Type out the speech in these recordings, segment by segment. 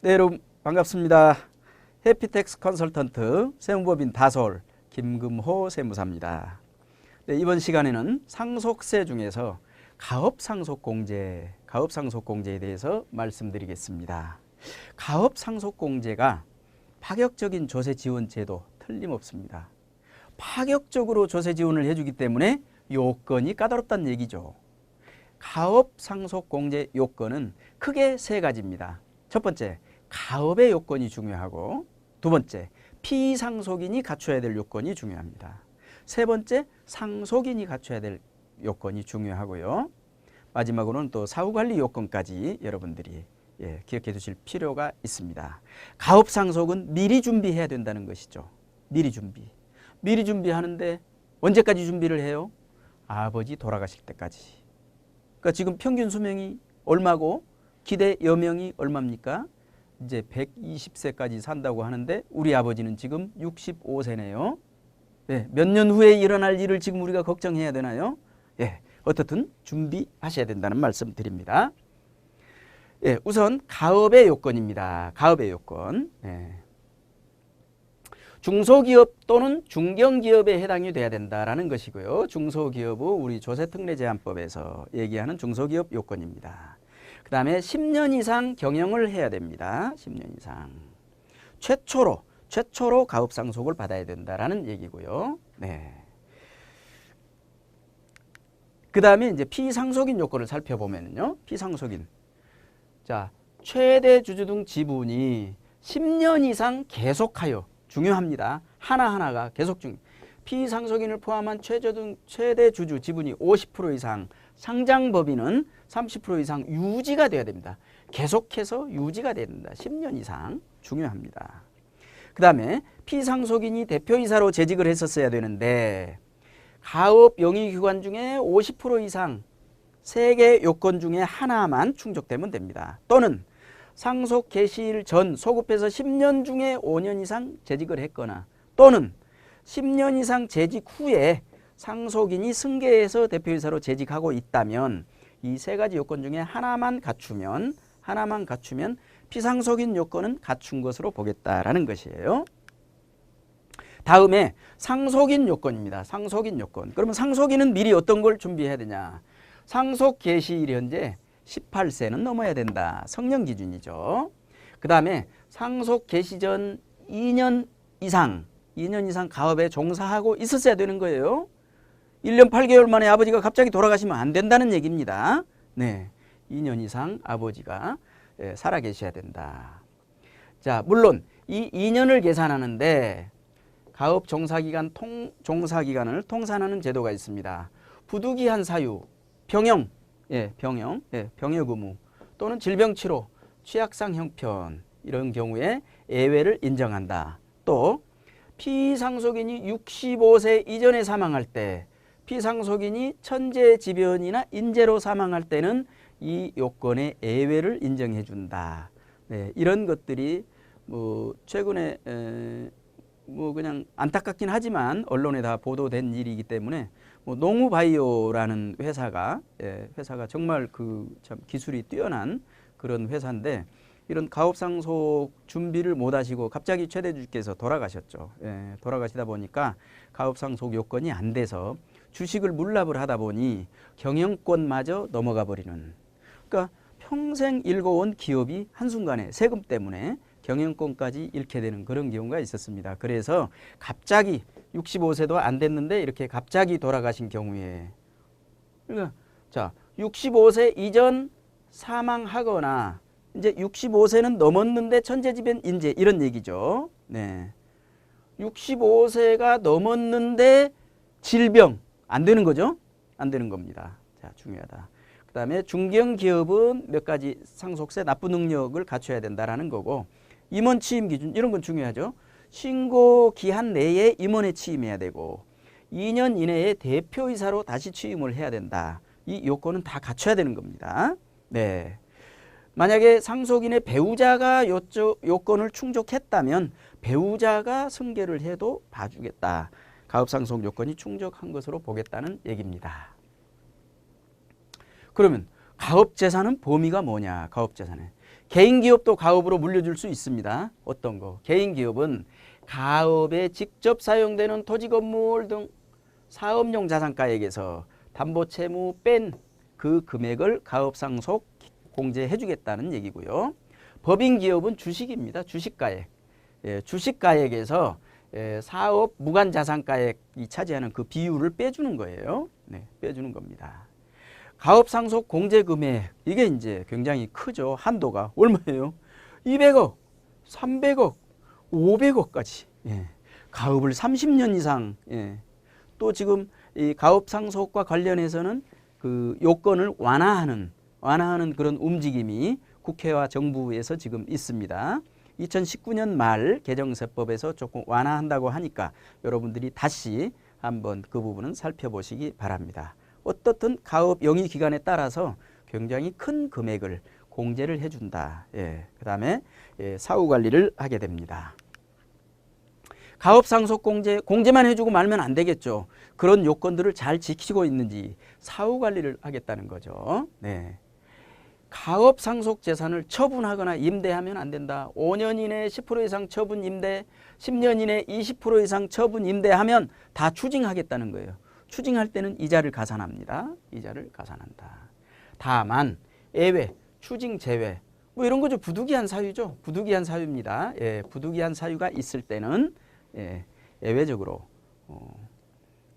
네, 여러분 반갑습니다. 해피텍스 컨설턴트 세무법인 다솔 김금호 세무사입니다. 네, 이번 시간에는 상속세 중에서 가업상속공제에 대해서 말씀드리겠습니다. 가업상속공제가 파격적인 조세지원제도 틀림없습니다. 파격적으로 조세지원을 해주기 때문에 요건이 까다롭다는 얘기죠. 가업상속공제 요건은 크게 세 가지입니다. 첫 번째, 가업의 요건이 중요하고, 두 번째, 피상속인이 갖춰야 될 요건이 중요합니다. 세 번째, 상속인이 갖춰야 될 요건이 중요하고요. 마지막으로는 또 사후관리 요건까지 여러분들이 기억해 두실 필요가 있습니다. 가업상속은 미리 준비해야 된다는 것이죠. 미리 준비하는데 언제까지 준비를 해요? 아버지 돌아가실 때까지. 그러니까 지금 평균 수명이 얼마고 기대 여명이 얼마입니까? 이제 120세까지 산다고 하는데 우리 아버지는 지금 65세네요. 몇 년 후에 일어날 일을 지금 우리가 걱정해야 되나요? 어떻든 준비하셔야 된다는 말씀 드립니다. 우선 가업의 요건입니다. 가업의 요건. 중소기업 또는 중견기업에 해당이 돼야 된다라는 것이고요. 중소기업은 우리 조세특례제한법에서 얘기하는 중소기업 요건입니다. 그 다음에 10년 이상 경영을 해야 됩니다. 10년 이상. 최초로 가업상속을 받아야 된다라는 얘기고요. 그 다음에 이제 피상속인 요건을 살펴보면요. 피상속인. 자, 최대 주주 등 지분이 10년 이상 계속하여 중요합니다. 하나하나가 계속 피상속인을 포함한 최대 주주 지분이 50% 이상, 상장법인은 30% 이상 유지가 돼야 됩니다. 계속해서 유지가 돼야 됩니다. 10년 이상 중요합니다. 그 다음에 피상속인이 대표이사로 재직을 했었어야 되는데 가업 영위기관 중에 50% 이상 3개 요건 중에 하나만 충족되면 됩니다. 또는 상속 개시일 전 소급해서 10년 중에 5년 이상 재직을 했거나 또는 10년 이상 재직 후에 상속인이 승계해서 대표이사로 재직하고 있다면 이 3가지 요건 중에 하나만 갖추면 피상속인 요건은 갖춘 것으로 보겠다라는 것이에요. 다음에 상속인 요건입니다. 상속인 요건. 그러면 상속인은 미리 어떤 걸 준비해야 되냐? 상속 개시일 현재 18세는 넘어야 된다. 성령 기준이죠. 그 다음에 상속 개시 전 2년 이상 가업에 종사하고 있었어야 되는 거예요. 1년 8개월 만에 아버지가 갑자기 돌아가시면 안 된다는 얘기입니다. 2년 이상 아버지가 살아 계셔야 된다. 자, 물론 이 2년을 계산하는데 가업 종사기간을 통산하는 제도가 있습니다. 부득이한 사유, 병영 의무 또는 질병치료, 취약상 형편 이런 경우에 예외를 인정한다. 또 피상속인이 65세 이전에 사망할 때 피상속인이 천재지변이나 인재로 사망할 때는 이 요건의 예외를 인정해 준다. 이런 것들이 최근에 그냥 안타깝긴 하지만 언론에 다 보도된 일이기 때문에 농우바이오라는 회사가 정말 참 기술이 뛰어난 그런 회사인데 이런 가업상속 준비를 못 하시고 갑자기 최대주주께서 돌아가셨죠. 돌아가시다 보니까 가업상속 요건이 안 돼서 주식을 물납을 하다 보니 경영권마저 넘어가 버리는, 그러니까 평생 일궈온 기업이 한순간에 세금 때문에 경영권까지 잃게 되는 그런 경우가 있었습니다. 그래서 갑자기 65세도 안 됐는데 이렇게 갑자기 돌아가신 경우에, 그러니까 자 65세 이전 사망하거나 이제 65세는 넘었는데 천재지변 인재 이런 얘기죠. 65세가 넘었는데 질병 안 되는 거죠. 안 되는 겁니다. 자, 중요하다. 그 다음에 중견기업은 몇 가지 상속세 납부 능력을 갖춰야 된다라는 거고, 임원 취임 기준 이런 건 중요하죠. 신고 기한 내에 임원에 취임해야 되고 2년 이내에 대표이사로 다시 취임을 해야 된다. 이 요건은 다 갖춰야 되는 겁니다. 만약에 상속인의 배우자가 요건을 충족했다면 배우자가 승계를 해도 봐주겠다. 가업상속 요건이 충족한 것으로 보겠다는 얘기입니다. 그러면 가업재산은 범위가 뭐냐? 가업재산에 개인 기업도 가업으로 물려줄 수 있습니다. 어떤 거? 개인 기업은 가업에 직접 사용되는 토지 건물 등 사업용 자산가액에서 담보 채무 뺀 그 금액을 가업 상속 공제해 주겠다는 얘기고요. 법인 기업은 주식입니다. 주식가액. 주식가액에서 사업 무관 자산가액이 차지하는 그 비율을 빼주는 거예요. 네, 빼주는 겁니다. 가업 상속 공제 금액, 이게 이제 굉장히 크죠. 한도가 얼마예요? 200억, 300억, 500억까지. 가업을 30년 이상. 또 지금 이 가업 상속과 관련해서는 그 요건을 완화하는 그런 움직임이 국회와 정부에서 지금 있습니다. 2019년 말 개정세법에서 조금 완화한다고 하니까 여러분들이 다시 한번 그 부분은 살펴보시기 바랍니다. 어떻든 가업 영위 기간에 따라서 굉장히 큰 금액을 공제를 해준다. 그 다음에 사후 관리를 하게 됩니다. 가업 상속 공제만 해주고 말면 안 되겠죠. 그런 요건들을 잘 지키고 있는지 사후 관리를 하겠다는 거죠. 네. 가업 상속 재산을 처분하거나 임대하면 안 된다. 5년 이내 10% 이상 처분 임대, 10년 이내 20% 이상 처분 임대하면 다 추징하겠다는 거예요. 추징할 때는 이자를 가산합니다. 이자를 가산한다. 다만 예외, 추징 제외 뭐 이런 거죠. 부득이한 사유죠. 부득이한 사유입니다. 부득이한 사유가 있을 때는 예외적으로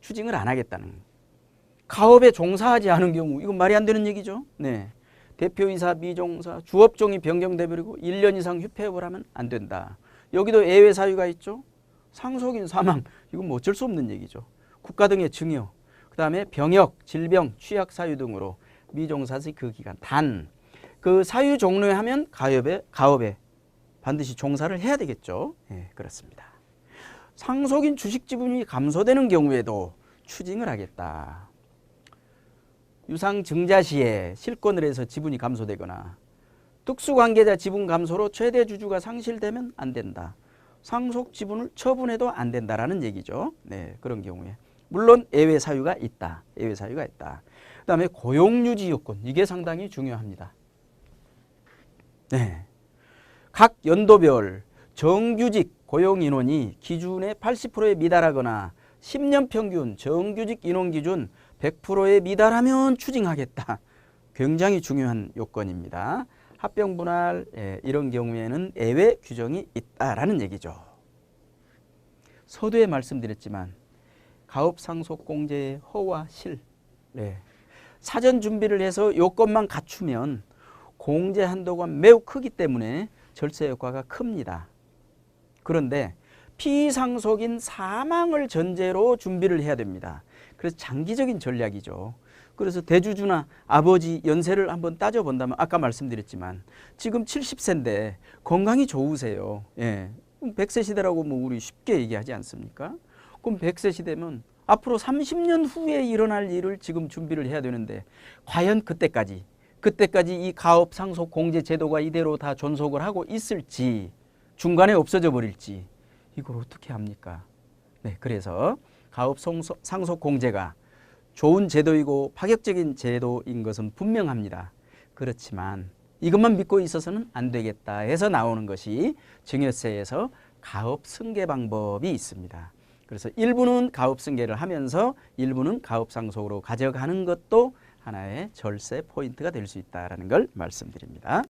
추징을 안 하겠다는. 가업에 종사하지 않은 경우 이건 말이 안 되는 얘기죠. 네. 대표이사, 미종사, 주업종이 변경돼버리고 1년 이상 휴폐업을 하면 안 된다. 여기도 예외 사유가 있죠. 상속인 사망, 이건 뭐 어쩔 수 없는 얘기죠. 국가 등의 증여, 그 다음에 병역, 질병, 취약 사유 등으로 미종사시 그 기간 단 그 사유 종료하면 가업에 반드시 종사를 해야 되겠죠. 그렇습니다. 상속인 주식 지분이 감소되는 경우에도 추징을 하겠다. 유상 증자 시에 실권을 해서 지분이 감소되거나 특수관계자 지분 감소로 최대 주주가 상실되면 안 된다. 상속 지분을 처분해도 안 된다라는 얘기죠. 네, 그런 경우에 물론 예외 사유가 있다. 예외 사유가 있다. 그다음에 고용 유지 요건, 이게 상당히 중요합니다. 네, 각 연도별 정규직 고용 인원이 기준의 80%에 미달하거나 10년 평균 정규직 인원 기준 100%에 미달하면 추징하겠다. 굉장히 중요한 요건입니다. 합병 분할 이런 경우에는 예외 규정이 있다라는 얘기죠. 서두에 말씀드렸지만 가업 상속 공제의 허와 실, 사전 준비를 해서 요건만 갖추면 공제 한도가 매우 크기 때문에 절세 효과가 큽니다. 그런데 피상속인 사망을 전제로 준비를 해야 됩니다. 그래서 장기적인 전략이죠. 그래서 대주주나 아버지 연세를 한번 따져본다면 아까 말씀드렸지만 지금 70세인데 건강이 좋으세요. 100세 시대라고 뭐 우리 쉽게 얘기하지 않습니까? 그럼 100세 시대면 앞으로 30년 후에 일어날 일을 지금 준비를 해야 되는데 과연 그때까지 이 가업 상속 공제 제도가 이대로 다 존속을 하고 있을지 중간에 없어져 버릴지 이걸 어떻게 합니까? 네, 그래서 가업 상속 공제가 좋은 제도이고 파격적인 제도인 것은 분명합니다. 그렇지만 이것만 믿고 있어서는 안 되겠다 해서 나오는 것이 증여세에서 가업 승계 방법이 있습니다. 그래서 일부는 가업 승계를 하면서 일부는 가업 상속으로 가져가는 것도 하나의 절세 포인트가 될 수 있다는 걸 말씀드립니다.